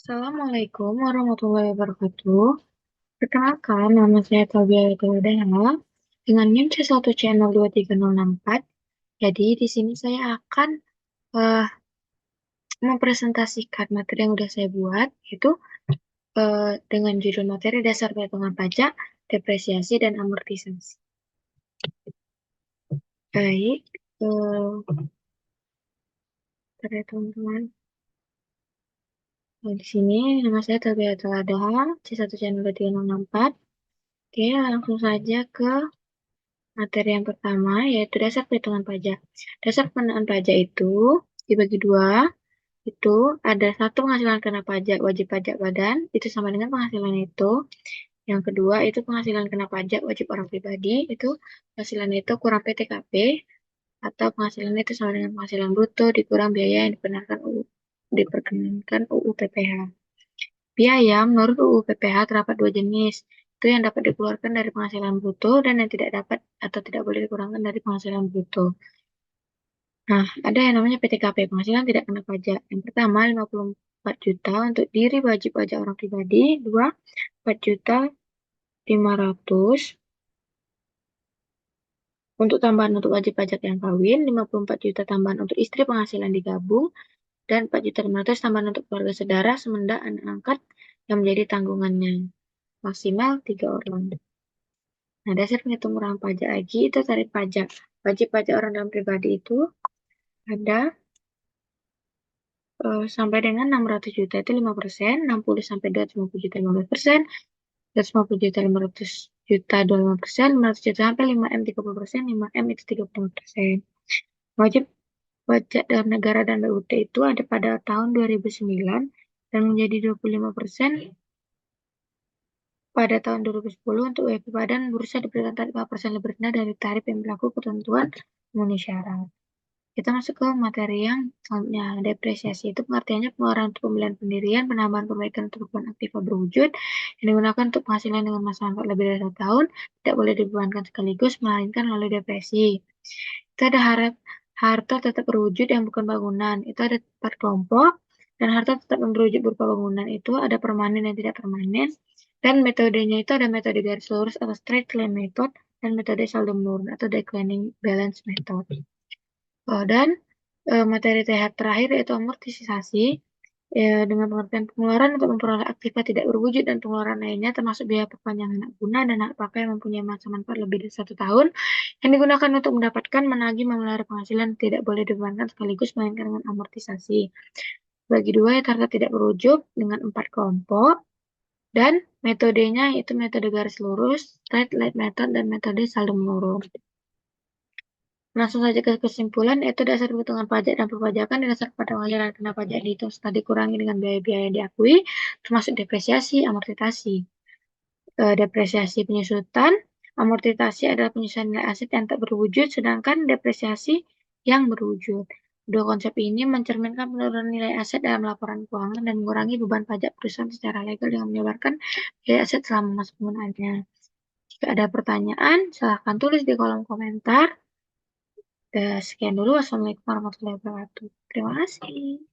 Assalamualaikum warahmatullahi wabarakatuh. Perkenalkan, nama saya Tabia Tewadana dengan NIM C1C02304. Jadi, di sini saya akan eh, mempresentasikan materi yang sudah saya buat, yaitu dengan judul materi dasar perhitungan pajak, depresiasi, dan amortisasi. Baik, teman-teman. Nah, di sini nama saya Tabia Tewadana, C1C02304. Oke, langsung saja ke materi yang pertama, yaitu dasar perhitungan pajak. Dasar pengenaan pajak itu dibagi dua, itu ada satu penghasilan kena pajak wajib pajak badan, itu sama dengan penghasilan itu. Yang kedua, itu penghasilan kena pajak wajib orang pribadi, itu penghasilan itu kurang PTKP, atau penghasilan itu sama dengan penghasilan bruto dikurang biaya yang diperkenankan UU PPh. Biaya menurut UU PPh terdapat dua jenis, itu yang dapat dikeluarkan dari penghasilan bruto dan yang tidak dapat atau tidak boleh dikurangkan dari penghasilan bruto. Nah, ada yang namanya PTKP, penghasilan tidak kena pajak. Yang pertama, 54 juta untuk diri wajib pajak orang pribadi. Dua, 4 juta 500 untuk tambahan untuk wajib pajak yang kawin. 54 juta tambahan untuk istri penghasilan digabung. Dan 4 juta 500 tambahan untuk keluarga saudara, semendak anak angkat yang menjadi tanggungannya. Maksimal 3 orang. Nah, dasar penghitungan pajak lagi itu tarif pajak. Wajib pajak orang dalam pribadi itu ada sampai dengan 600 juta itu 5%, 60 sampai 250 juta 15%, 250 juta 500 juta 25%, 500 juta sampai 5M 30%, 5M itu 35%. Wajib pajak dalam negara dan BUT itu ada pada tahun 2009 dan menjadi 25% pada tahun 2010 untuk WP Badan Bursa diberikan tarif 5% lebih rendah dari tarif yang berlaku ketentuan memenuhi syarat. Kita masuk ke materi yang selanjutnya. Depresiasi itu pengertiannya pengeluaran untuk pembelian pendirian, penambahan perbaikan untuk kebutuhan aktiva berwujud yang digunakan untuk penghasilan dengan masa manfaat lebih dari 1 tahun, tidak boleh dibebankan sekaligus, melainkan melalui depresi. Itu ada harta tetap berwujud yang bukan bangunan. Itu ada 4 kelompok. Dan harta tetap yang berwujud berupa bangunan itu ada permanen dan tidak permanen. Dan metodenya itu ada metode garis lurus atau straight line method dan metode saldo menurun atau declining balance method. Dan materi terakhir yaitu amortisasi dengan pengertian pengeluaran untuk memperoleh aktiva tidak berwujud dan pengeluaran lainnya termasuk biaya perpanjangan hak guna dan hak pakai yang mempunyai masa manfaat lebih dari 1 tahun yang digunakan untuk mendapatkan, menagih, memelihara penghasilan tidak boleh dibebankan sekaligus melainkan dengan amortisasi. Bagi dua ya harta tidak berwujud dengan 4 kelompok dan metodenya itu metode garis lurus, straight line method dan metode saldo menurun. Langsung saja ke kesimpulan, yaitu dasar perhitungan pajak dan perpajakan didasarkan pada penghasilan kena pajak dihitung setelah dikurangi dengan biaya-biaya yang diakui, termasuk depresiasi, amortisasi. Depresiasi penyusutan, amortisasi adalah penyusutan nilai aset yang tak berwujud, sedangkan depresiasi yang berwujud. Dua konsep ini mencerminkan penurunan nilai aset dalam laporan keuangan dan mengurangi beban pajak perusahaan secara legal dengan menyebarkan biaya aset selama masa penggunaannya. Jika ada pertanyaan, silahkan tulis di kolom komentar. Sekian dulu. Wassalamualaikum warahmatullahi wabarakatuh. Terima kasih.